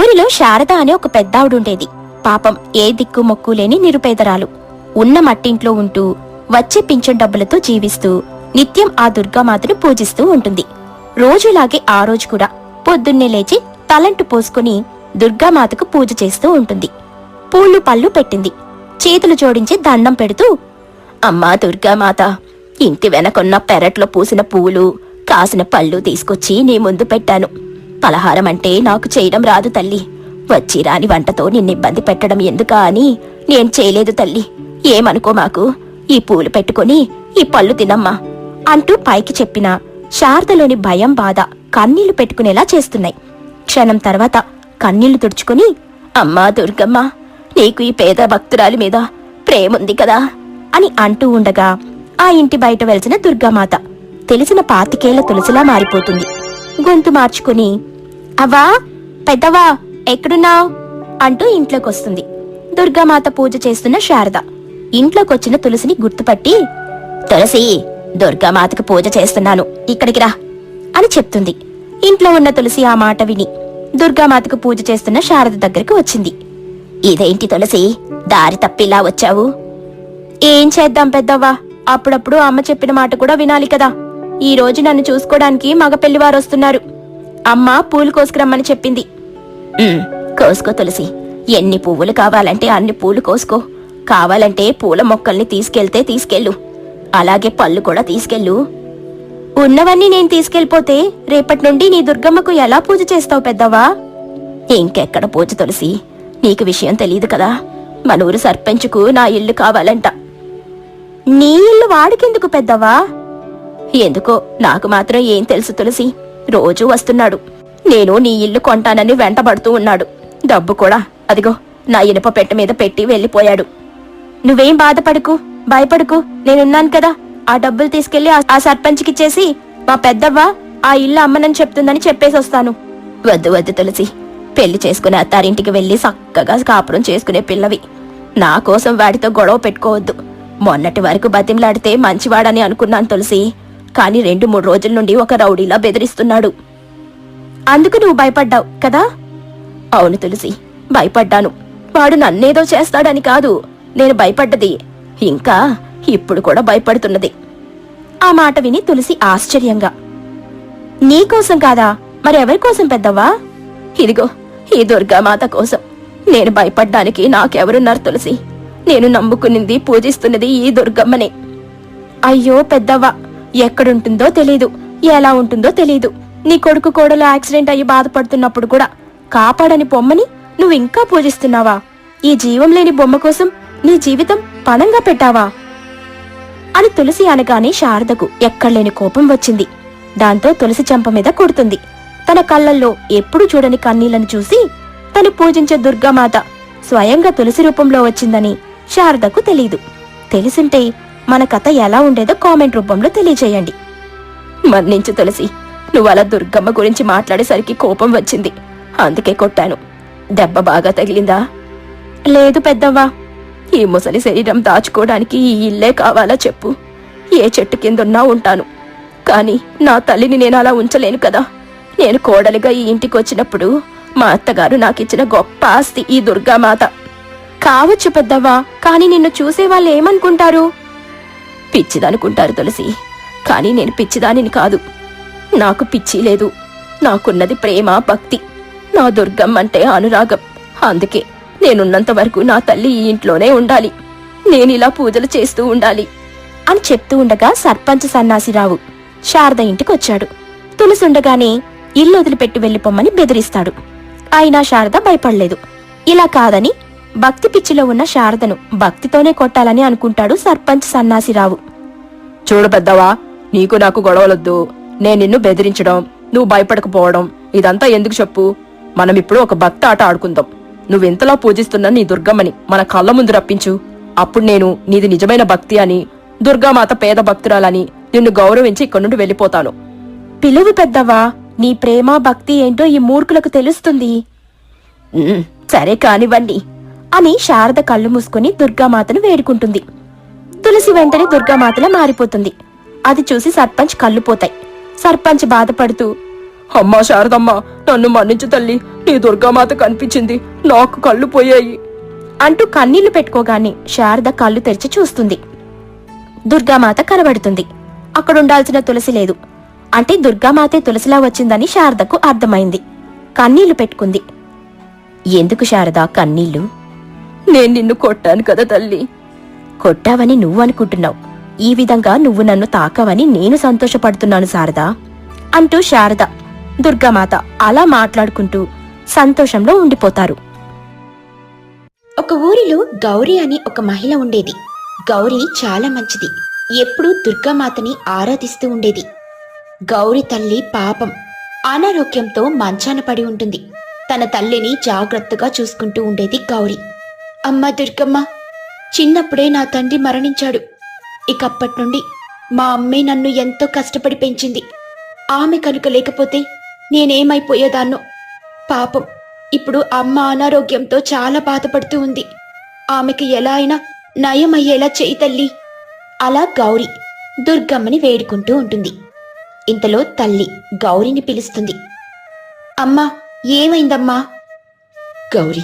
ఊరిలో శారద అనే ఒక పెద్దావిడుండేది. పాపం ఏ దిక్కు మొక్కు లేని నిరుపేదరాలు. ఉన్న మట్టింట్లో ఉంటూ వచ్చే పింఛన్ డబ్బులతో జీవిస్తూ నిత్యం ఆ దుర్గామాతను పూజిస్తూ ఉంటుంది. రోజులాగే ఆ రోజు కూడా పొద్దున్నే లేచి తలంటు పోసుకుని దుర్గామాతకు పూజ చేస్తూ ఉంటుంది. పూలు పళ్ళు పెట్టింది. చేతులు జోడించి దండం పెడుతూ, అమ్మా దుర్గామాత, ఇంటి వెనకొన్న పెరట్లో పూసిన పూలు కాసిన పళ్ళు తీసుకొచ్చి నీ ముందు పెట్టాను. పలహారం అంటే నాకు చేయడం రాదు తల్లి. వచ్చి రాని వంటతో నిన్నిబ్బంది పెట్టడం ఎందుకా అని నేను చేయలేదు తల్లి. ఏమనుకో మాకు. ఈ పూలు పెట్టుకుని ఈ పళ్ళు తినమ్మా అంటూ పైకి చెప్పినా శారదలోని భయం బాధ కన్నీళ్లు పెట్టుకునేలా చేస్తున్నాయి. క్షణం తర్వాత కన్నీళ్లు తుడుచుకుని, అమ్మా దుర్గమ్మ, నీకు ఈ పేద భక్తురాలి మీద ప్రేముంది కదా అని అంటూ ఉండగా ఆ ఇంటి బయట వెలిసిన దుర్గామాత తెలిసిన 25 ఏళ్ల తులసిలా మారిపోతుంది. గొంతు మార్చుకుని, అవ్వా పెద్దవా ఎక్కడున్నావ్ అంటూ ఇంట్లోకొస్తుంది. దుర్గామాత పూజ చేస్తున్న శారద ఇంట్లోకొచ్చిన తులసిని గుర్తుపట్టి, తులసి, దుర్గామాతకు పూజ చేస్తున్నాను, ఇక్కడికి రా అని చెప్తుంది. ఇంట్లో ఉన్న తులసి ఆ మాట విని దుర్గామాతకు పూజ చేస్తున్న శారద దగ్గరకు వచ్చింది. ఇదేంటి తులసి, దారి తప్పిలా వచ్చావు? ఏం చేద్దాం పెద్దవ్వా, అప్పుడప్పుడు అమ్మ చెప్పిన మాట కూడా వినాలి కదా. ఈ రోజు నన్ను చూసుకోవడానికి మగ పెళ్లివారొస్తున్నారు. అమ్మ పూలు కోసుకురమ్మని చెప్పింది. కోసుకో తులసి, ఎన్ని పువ్వులు కావాలంటే అన్ని పూలు కోసుకో. కావాలంటే పూల మొక్కల్ని తీసుకెళ్తే తీసుకెళ్ళు, అలాగే పళ్ళు కూడా తీసుకెళ్ళు. ఉన్నవన్నీ నేను తీసుకెళ్ళిపోతే రేపటి నుండి నీ దుర్గమ్మకు ఎలా పూజ చేస్తావు పెద్దవా? ఇంకెక్కడ పూజ తులసి, నీకు విషయం తెలీదు కదా. మన ఊరు సర్పంచుకు నా ఇల్లు కావాలంట. నీ ఇల్లు వాడికెందుకు పెద్దవా? ఎందుకో నాకు మాత్రం ఏం తెలుసు తులసి. రోజూ వస్తున్నాడు. నేను నీ ఇల్లు కొంటానని వెంటబడుతూ ఉన్నాడు. డబ్బు కూడా అదిగో నా ఇనుప పెట్టె మీద పెట్టి వెళ్ళిపోయాడు. నువ్వేం బాధపడకు, భయపడకు, నేనున్నాను కదా. ఆ డబ్బులు తీసుకెళ్లి ఆ సర్పంచ్కిచ్చేసి మా పెద్దవ్వ ఆ ఇల్లు అమ్మనని చెప్తుందని చెప్పేసొస్తాను. వద్దు వద్దు తులసి, పెళ్లి చేసుకునే అత్తారింటికి వెళ్లి చక్కగా కాపురం చేసుకునే పిల్లవి. నా కోసం వాడితో గొడవ పెట్టుకోవద్దు. మొన్నటి వరకు బతిమలాడితే మంచివాడని అనుకున్నాను తులసి, కాని 2-3 రోజుల నుండి ఒక రౌడీలా బెదిరిస్తున్నాడు. అందుకు నువ్వు భయపడ్డావు కదా? అవును తులసి, భయపడ్డాను. వాడు నన్నేదో చేస్తాడని కాదు నేను భయపడ్డది, ఇంకా ఇప్పుడు కూడా భయపడుతున్నది. ఆ మాట విని తులసి ఆశ్చర్యంగా, నీకోసం కాదా, మరెవరికోసం పెద్దవ్వా? ఇదిగో ఈ దుర్గామాత కోసం. నేను భయపడ్డానికి నాకెవరున్నారు తులసి? నేను నమ్ముకునింది, పూజిస్తున్నది ఈ దుర్గమ్మనే. అయ్యో పెద్దవ్వ, ఎక్కడుంటుందో తెలీదు, ఎలా ఉంటుందో తెలీదు. నీ కొడుకు కోడలు యాక్సిడెంట్ అయ్యి బాధపడుతున్నప్పుడు కూడా కాపాడని బొమ్మని నువ్వు ఇంకా పూజిస్తున్నావా? ఈ జీవం లేని బొమ్మ కోసం నీ జీవితం పణంగా పెట్టావా అని తులసి అనగానే శారదకు ఎక్కడలేని కోపం వచ్చింది. దాంతో తులసి చెంప మీద కొడుతుంది. తన కళ్ళల్లో ఎప్పుడు చూడని కన్నీళ్లను చూసి తను పూజించే దుర్గామాత స్వయంగా తులసి రూపంలో వచ్చిందని శారదకు తెలీదు. తెలిసుంటే మన కథ ఎలా ఉండేదో కామెంట్ రూపంలో తెలియజేయండి. మన్నించు తులసి, నువ్వలా దుర్గమ్మ గురించి మాట్లాడేసరికి కోపం వచ్చింది, అందుకే కొట్టాను. దెబ్బ బాగా తగిలిందా? లేదు పెద్దవ్వా. ఈ ముసలి శరీరం దాచుకోవడానికి ఈ ఇల్లే కావాలా చెప్పు? ఏ చెట్టు కిందున్నా ఉంటాను, కాని నా తల్లిని నేను అలా ఉంచలేను కదా. నేను కోడలిగా ఈ ఇంటికి వచ్చినప్పుడు మా అత్తగారు నాకిచ్చిన గొప్ప ఆస్తి ఈ దుర్గామాత. కావచ్చు పెద్దవ్వా, కాని నిన్ను చూసేవాళ్ళు ఏమనుకుంటారు? పిచ్చిదనుకుంటారు తులసి, కాని నేను పిచ్చిదానిని కాదు. నాకు పిచ్చి లేదు, నాకున్నది ప్రేమ, భక్తి. నా దుర్గమ్మంటే అనురాగం. అందుకే నేనున్నంత వరకు నా తల్లి ఈ ఇంట్లోనే ఉండాలి, నేనిలా పూజలు చేస్తూ ఉండాలి అని చెప్తూ ఉండగా సర్పంచ్ సన్నాసిరావు శారద ఇంటికొచ్చాడు. తులసుండగానే ఇల్లు వదిలిపెట్టి వెళ్లిపోమ్మని బెదిరిస్తాడు. అయినా శారద భయపడలేదు. ఇలా కాదని భక్తి పిచ్చిలో ఉన్న శారదను భక్తితోనే కొట్టాలని అనుకుంటాడు సర్పంచ్ సన్నాసిరావు. చూడు పెద్దవా, నీకు నాకు గొడవలొద్దు. నేను నిన్ను బెదిరించడం, నువ్వు భయపడకపోవడం ఇదంతా ఎందుకు చెప్పు? మనమిప్పుడు ఒక భక్తి ఆట ఆడుకుందాం. నువ్వెంతలా పూజిస్తున్నా నీ దుర్గమ్మని మన కళ్ళ ముందు రప్పించు. అప్పుడు నేను నీది నిజమైన భక్తి అని, దుర్గామాత పేద భక్తురాలని నిన్ను గౌరవించి ఇక్కడి నుండి వెళ్ళిపోతాను. పిలువు పెద్దవా, నీ ప్రేమ భక్తి ఏంటో ఈ మూర్ఖులకు తెలుస్తుంది. సరే కానివ్వండి అని శారద కళ్ళు మూసుకుని దుర్గామాతను వేడుకుంటుంది. తులసి వెంటనే దుర్గామాతలా మారిపోతుంది. అది చూసి సర్పంచ్ కళ్ళు పోతాయి. సర్పంచ్ బాధపడుతూ, అమ్మా శారదమ్మ, నన్ను మన్నించు తల్లి, నీ దుర్గామాత కనిపించింది, నాకు కళ్ళు పోయాయి అంటూ కన్నీళ్లు పెట్టుకోగానే శారద కళ్ళు తెరిచి చూస్తుంది. దుర్గామాత కనబడుతుంది. అక్కడుండాల్సిన తులసి లేదు. అంటే దుర్గామాతే తులసిలా వచ్చిందని శారదకు అర్థమైంది. కన్నీళ్లు పెట్టుకుంది. ఎందుకు శారద కన్నీళ్లు? నేను నిన్ను కొట్టాను కదా తల్లి. కొట్టావని నువ్వు అనుకుంటున్నావు. ఈ విధంగా నువ్వు నన్ను తాకవని నేను సంతోషపడుతున్నాను శారదా అంటూ శారద, దుర్గామాత అలా మాట్లాడుకుంటూ సంతోషంలో ఉండిపోతారు. ఒక ఊరిలో గౌరీ అని ఒక మహిళ ఉండేది. గౌరీ చాలా మంచిది. ఎప్పుడూ దుర్గామాతని ఆరాధిస్తూ ఉండేది. గౌరీ తల్లి పాపం అనారోగ్యంతో మంచాన పడి ఉంటుంది. తన తల్లిని జాగ్రత్తగా చూసుకుంటూ ఉండేది గౌరీ. అమ్మ దుర్గమ్మ, చిన్నప్పుడే నా తండ్రి మరణించాడు. ఇకప్పటి నుండి మా అమ్మే నన్ను ఎంతో కష్టపడి పెంచింది. ఆమె కనుక లేకపోతే నేనేమైపోయేదాన్నో. పాపం ఇప్పుడు అమ్మ అనారోగ్యంతో చాలా బాధపడుతూ ఉంది. ఆమెకి ఎలా అయినా నయమయ్యేలా చేయి తల్లి. అలా గౌరీ దుర్గమ్మని వేడుకుంటూ ఉంటుంది. ఇంతలో తల్లి గౌరీని పిలుస్తుంది. అమ్మా, ఏమైందమ్మా? గౌరీ,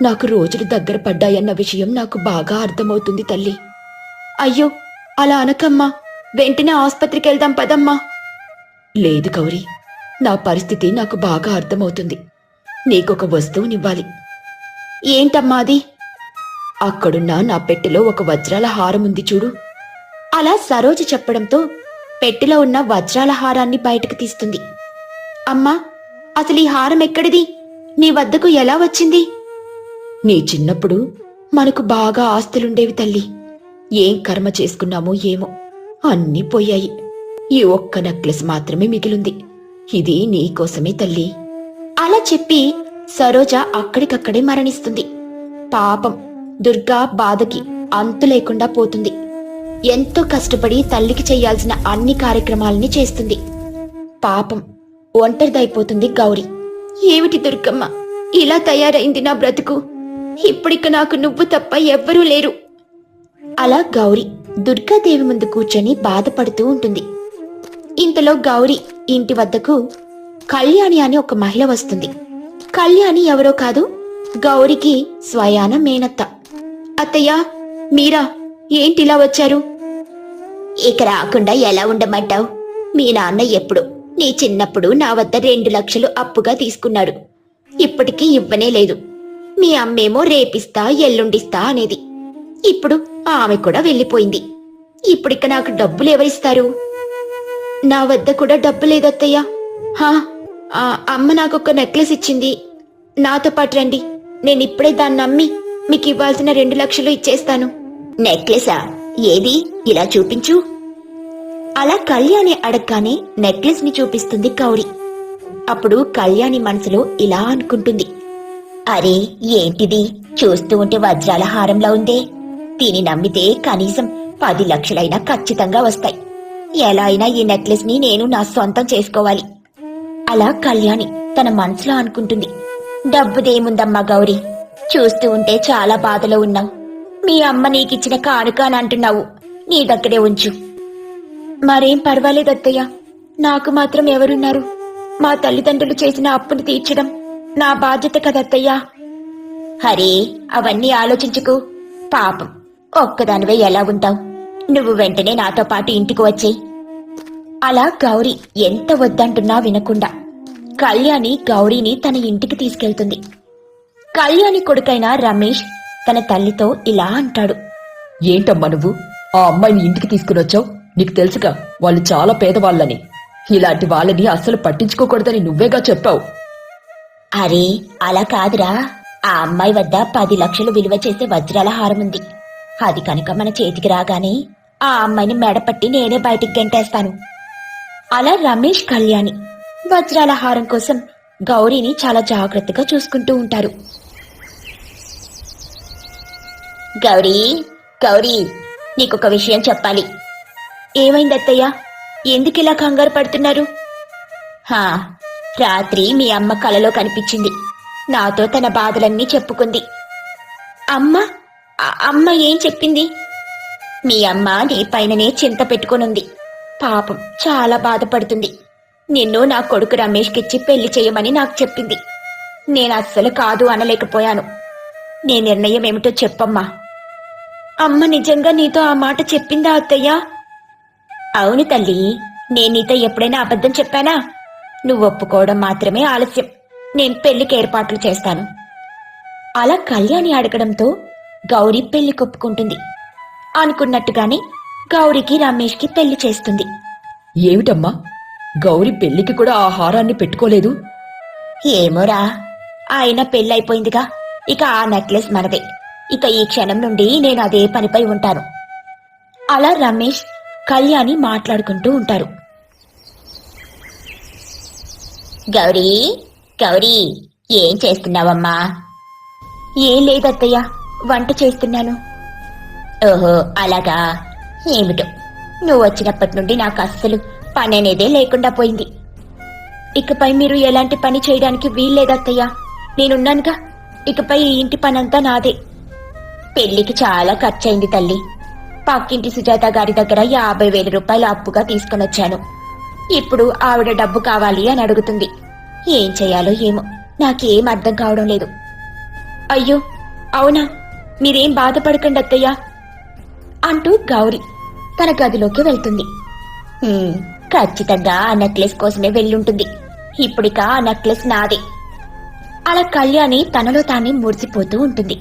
నాకు రోజులు దగ్గర పడ్డాయన్న విషయం నాకు బాగా అర్థమవుతుంది తల్లి. అయ్యో, అలా అనకమ్మా, వెంటనే ఆస్పత్రికి వెళ్దాం పదమ్మా. లేదు గౌరీ, నా పరిస్థితి నాకు బాగా అర్థమవుతుంది. నీకొక వస్తువునివ్వాలి. ఏంటమ్మా అది? అక్కడున్న నా పెట్టెలో ఒక వజ్రాల హారం ఉంది చూడు. అలా సరోజ చెప్పడంతో పెట్టెలో ఉన్న వజ్రాల హారాన్ని బయటకు తీస్తుంది. అమ్మా, అసలు ఈ హారం ఎక్కడిది? నీ వద్దకు ఎలా వచ్చింది? నీ చిన్నప్పుడు మనకు బాగా ఆస్తులుండేవి తల్లి. ఏం కర్మ చేసుకున్నామో ఏమో, అన్నీ పోయాయి. ఈ ఒక్క నెక్లెస్ మాత్రమే మిగిలింది. ఇది నీకోసమే తల్లి. అలా చెప్పి సరోజ అక్కడికక్కడే మరణిస్తుంది. పాపం దుర్గా బాధకి అంతు లేకుండా పోతుంది. ఎంతో కష్టపడి తల్లికి చెయ్యాల్సిన అన్ని కార్యక్రమాలని చేస్తుంది. పాపం ఒంటరిదైపోతుంది గౌరీ. ఏమిటి దుర్గమ్మ, ఇలా తయారైంది నా బ్రతుకు. ఇప్పుడిక నాకు నువ్వు తప్ప ఎవ్వరూ లేరు. అలా గౌరీ దుర్గాదేవి ముందు కూర్చొని బాధపడుతూ ఉంటుంది. ఇంతలో గౌరీ ఇంటి వద్దకు కళ్యాణి అని ఒక మహిళ వస్తుంది. కళ్యాణి ఎవరో కాదు, గౌరికి స్వయాన మేనత్త. అత్తయ్య, మీరా? ఏంటిలా వచ్చారు? ఇక రాకుండా ఎలా ఉండమంటావు? మీ నాన్న ఎప్పుడు నీ చిన్నప్పుడు నా వద్ద 2 లక్షలు అప్పుగా తీసుకున్నాడు. ఇప్పటికీ ఇవ్వనే లేదు. మీ అమ్మేమో రేపిస్తా ఎల్లుండిస్తా అనేది. ఇప్పుడు ఆమె కూడా వెళ్ళిపోయింది. ఇప్పుడిక నాకు డబ్బులు ఎవరిస్తారు? నా వద్ద కూడా డబ్బు లేదత్తయ్యా. అమ్మ నాకొక నెక్లెస్ ఇచ్చింది. నాతో పాటు రండి, నేనిప్పుడే దాన్ని అమ్మి మీకు ఇవ్వాల్సిన 2 లక్షలు ఇచ్చేస్తాను. నెక్లెసా? ఏది? ఇలా చూపించు. అలా కళ్యాణి అడగగానే నెక్లెస్ ని చూపిస్తుంది గౌరీ. అప్పుడు కళ్యాణి మనసులో ఇలా అనుకుంటుంది. అరే, ఏంటిది? చూస్తూ ఉంటే వజ్రాల హారంలా ఉందే. దీని నమ్మితే కనీసం 10 లక్షలైనా ఖచ్చితంగా వస్తాయి. ఎలా అయినా ఈ నెక్లెస్ ని నేను నా సొంతం చేసుకోవాలి. అలా కళ్యాణి తన మనసులో అనుకుంటుంది. డబ్బుదేముందమ్మా గౌరీ, చూస్తూ ఉంటే చాలా బాధలో ఉన్నావు. మీ అమ్మ నీకిచ్చిన కానుక అని అంటున్నావు. నీ దగ్గరే ఉంచు. మరేం పర్వాలేదత్తయ్య, నాకు మాత్రం ఎవరున్నారు? మా తల్లిదండ్రులు చేసిన అప్పును తీర్చడం నా బాధ్యత కదత్తయ్యా. హరే, అవన్నీ ఆలోచించుకు. పాపం ఒక్కదానివే ఎలా ఉంటావు? నువ్వు వెంటనే నాతో పాటు ఇంటికి వచ్చేయ్. అలా గౌరీ ఎంత వద్దంటున్నా వినకుండా కళ్యాణి గౌరీని తన ఇంటికి తీసుకెళ్తుంది. కళ్యాణి కొడుకైన రమేష్ తన తల్లితో ఇలా అంటాడు. ఏంటమ్మా నువ్వు ఆ అమ్మాయిని ఇంటికి తీసుకునొచ్చావు? నీకు తెలుసుగా వాళ్ళు చాలా పేదవాళ్ళని. ఇలాంటి వాళ్ళని అస్సలు పట్టించుకోకూడదని నువ్వేగా చెప్పావు. అరే, అలా కాదురా. ఆ అమ్మాయి వద్ద 10 లక్షలు విలువ చేసే వజ్రాల హారం ఉంది. అది కనుక మన చేతికి రాగానే ఆ అమ్మాయిని మెడపట్టి నేనే బయటికి గెంటేస్తాను. అలా రమేష్ కళ్యాణి వజ్రాల హారం కోసం గౌరీని చాలా జాగ్రత్తగా చూసుకుంటూ ఉంటారు. గౌరీ, గౌరీ, నీకొక విషయం చెప్పాలి. ఏమైందత్తయ్య? ఎందుకిలా కంగారు పడుతున్నారు? రాత్రి మీ అమ్మ కలలో కనిపించింది. నాతో తన బాధలన్నీ చెప్పుకుంది. అమ్మ ఏం చెప్పింది? మీ అమ్మ నీ పైననే చింత పెట్టుకొనుంది. పాపం చాలా బాధపడుతుంది. నిన్ను నా కొడుకు రమేష్కిచ్చి పెళ్లి చేయమని నాకు చెప్పింది. నేను అస్సలు కాదు అనలేకపోయాను. నీ నిర్ణయం ఏమిటో చెప్పమ్మా. అమ్మ నిజంగా నీతో ఆ మాట చెప్పిందా అత్తయ్య? అవును తల్లి, నేను నీతో ఎప్పుడైనా అబద్ధం చెప్పానా? నువ్వు ఒప్పుకోవడం మాత్రమే ఆలస్యం. నేను పెళ్లికి ఏర్పాట్లు చేస్తాను. అలా కళ్యాణి అడగడంతో గౌరీ పెళ్లి కొప్పుకుంటుంది. అనుకున్నట్టుగానే గౌరికి రమేష్కి పెళ్లి చేస్తుంది. ఏమిటమ్మా, గౌరీ పెళ్లికి కూడా ఆ హారాన్ని పెట్టుకోలేదు? ఏమోరా, ఆయన పెళ్ళైపోయిందిగా, ఇక ఆ నెక్లెస్ మనదే. ఇక ఈ క్షణం నుండి నేను అదే పనిపై ఉంటాను. అలా రమేష్ కళ్యాణి మాట్లాడుకుంటూ ఉంటారు. గౌరీ, గౌరీ, ఏం చేస్తున్నావమ్మా? ఏం లేదత్తయ్య, వంట చేస్తున్నాను. ఓహో అలాగా. ఏమిటో, నువ్వు వచ్చినప్పటి నుండి నాకు అస్సలు పని అనేదే లేకుండా పోయింది. ఇకపై మీరు ఎలాంటి పని చేయడానికి వీల్లేదత్తయ్య, నేనున్నానుగా. ఇకపై ఈ ఇంటి పనంతా నాదే. పెళ్లికి చాలా ఖర్చయింది తల్లి. పక్కింటి సుజాత గారి దగ్గర 50,000 రూపాయలు అప్పుగా తీసుకొనొచ్చాను. ఇప్పుడు ఆవిడ డబ్బు కావాలి అని అడుగుతుంది. ఏం చెయ్యాలో ఏమో నాకేం అర్థం కావడం లేదు. అయ్యో అవునా, మీరేం బాధపడకండి అత్తయ్య అంటూ గౌరీ తన గదిలోకి వెళ్తుంది. ఖచ్చితంగా ఆ నెక్లెస్ కోసమే వెళ్ళుంటుంది. ఇప్పుడిక ఆ నెక్లెస్ నాదే. అలా కళ్యాణి తనలో తానే మురిసిపోతూ ఉంటుంది.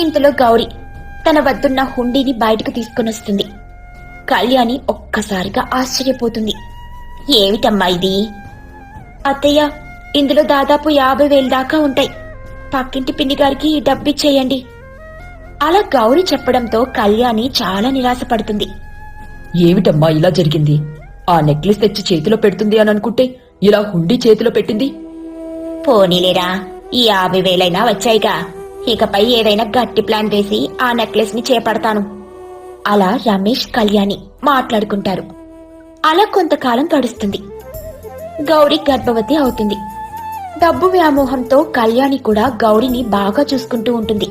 ఇంతలో గౌరీ తన వద్దున్న హుండీని బయటకు తీసుకునొస్తుంది. కళ్యాణి ఒక్కసారిగా ఆశ్చర్యపోతుంది. ఏమిటమ్మా ఇది? అత్తయ్య, ఇందులో దాదాపు 50,000 దాకా ఉంటాయి. పక్కింటి పిన్ని గారికి ఈ డబ్బిచ్చేయండి. అలా గౌరీ చెప్పడంతో కళ్యాణి చాలా నిరాశపడుతుంది. ఏమిటమ్మా ఇలా జరిగింది? ఆ నెక్లెస్ తెచ్చి చేతిలో పెడుతుంది అని అనుకుంటే ఇలా హుండీ చేతిలో పెట్టింది. పోనీలేరా, ఈ 50,000 వచ్చాయిగా. ఇకపై ఏదైనా గట్టి ప్లాన్ వేసి ఆ నెక్లెస్ ని చేపడతాను. అలా రమేష్ కళ్యాణి మాట్లాడుకుంటారు. అలా కొంతకాలం గడుస్తుంది. గౌరీ గర్భవతి అవుతుంది. డబ్బు వ్యామోహంతో కళ్యాణి కూడా గౌరీని బాగా చూసుకుంటూ ఉంటుంది.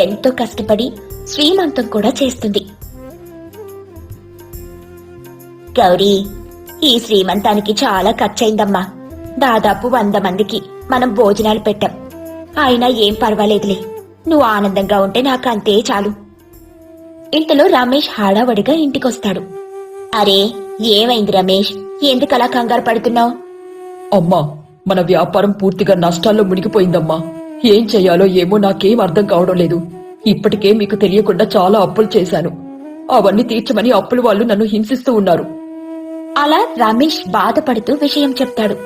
ఎంతో కష్టపడి శ్రీమంతం కూడా చేస్తుంది. గౌరీ, ఈ శ్రీమంతానికి చాలా ఖర్చయిందమ్మా. దాదాపు 100 మందికి మనం భోజనాలు పెట్టాం. అయినా ఏం పర్వాలేదులే, నువ్వు ఆనందంగా ఉంటే నాకు అంతే చాలు. ఇంతలో రమేష్ హడావడిగా ఇంటికొస్తాడు. అరే, ఏమైంది రమేష్? ఎందుకలా కంగారు పడుతున్నావు? అమ్మా, మన వ్యాపారం పూర్తిగా నష్టాల్లో మునిగిపోయిందమ్మా. ఏం చెయ్యాలో ఏమో నాకేం అర్థం కావడం లేదు. ఇప్పటికే మీకు తెలియకుండా చాలా అప్పులు చేశాను. అవన్నీ తీర్చమని అప్పుల వాళ్ళు నన్ను హింసిస్తూ ఉన్నారు. అలా రమేష్ బాధపడుతూ విషయం చెప్తాడు.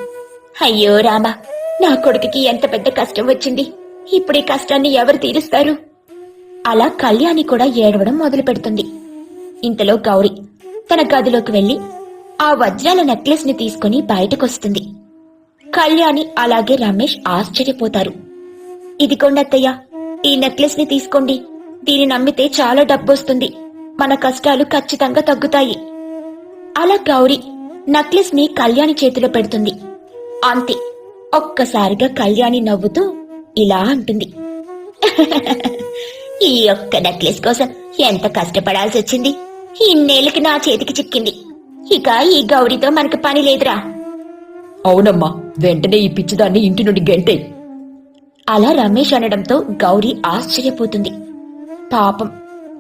అయ్యో రామా, నా కొడుకుకి ఎంత పెద్ద కష్టం వచ్చింది. ఇప్పుడు ఈ కష్టాన్ని ఎవరు తీరుస్తారు? అలా కళ్యాణి కూడా ఏడవడం మొదలు పెడుతుంది. ఇంతలో గౌరీ తన గదిలోకి వెళ్లి ఆ వజ్రాల నెక్లెస్ ని తీసుకుని బయటకొస్తుంది. కళ్యాణి అలాగే రమేష్ ఆశ్చర్యపోతారు. ఇదిగోండి అత్తయ్య, ఈ నెక్లెస్ ని తీసుకోండి. దీన్ని నమ్మితే చాలా డబ్బొస్తుంది. మన కష్టాలు ఖచ్చితంగా తగ్గుతాయి. అలా గౌరీ నెక్లెస్ ని కళ్యాణి చేతిలో పెడుతుంది. అంతే, ఒక్కసారిగా కళ్యాణి నవ్వుతూ ఇలా అంటుంది. ఈ ఒక్క నెక్లెస్ కోసం ఎంత కష్టపడాల్సి వచ్చింది. ఇన్నేళ్ళకి నా చేతికి చిక్కింది. ఇక ఈ గౌరీతో మనకు పని లేదురా. అవునమ్మా, వెంటనే ఈ పిచ్చిదాన్ని ఇంటి నుండి గెంటే. అలా రమేష్ అనడంతో గౌరీ ఆశ్చర్యపోతుంది. పాపం,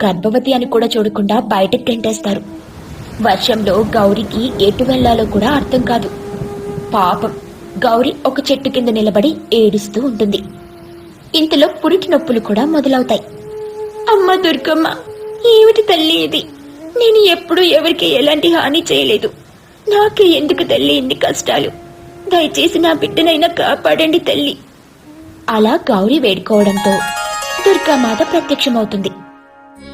గర్భవతి అని కూడా చూడకుండా బయటకు గెంటేస్తారు. వర్షంలో గౌరికి ఎటు వెళ్లాలో కూడా అర్థం కాదు. పాపం, గౌరీ ఒక చెట్టు కింద నిలబడి ఏడుస్తూ ఉంటుంది. ఇంతలో పురిటి నొప్పులు కూడా మొదలవుతాయి. అమ్మ దుర్గమ్మ, ఏమిటి తల్లి ఇది? నేను ఎప్పుడూ ఎవరికి ఎలాంటి హాని చేయలేదు. నాకే ఎందుకు తల్లి ఇన్ని కష్టాలు? దయచేసి నా బిడ్డనైనా కాపాడండి తల్లి. అలా గౌరీ వేడుకోవడంతో దుర్గామాత ప్రత్యక్షమవుతుంది.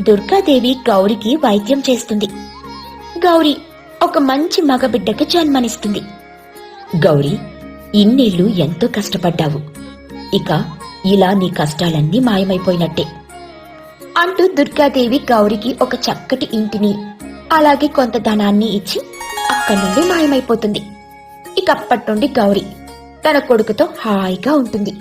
దుర్గాదేవి గౌరికి వైద్యం చేస్తుంది. గౌరీ ఒక మంచి మగబిడ్డకి జన్మనిస్తుంది. గౌరీ, ఇన్నేళ్లు ఎంతో కష్టపడ్డావు. ఇక ఇలా నీ కష్టాలన్నీ మాయమైపోయినట్టే అంటూ దుర్గాదేవి గౌరికి ఒక చక్కటి ఇంటిని అలాగే కొంత ధనాన్ని ఇచ్చి అక్కడి నుండి మాయమైపోతుంది. ఇక అప్పటి నుండి గౌరీ తన కొడుకుతో హాయిగా ఉంటుంది.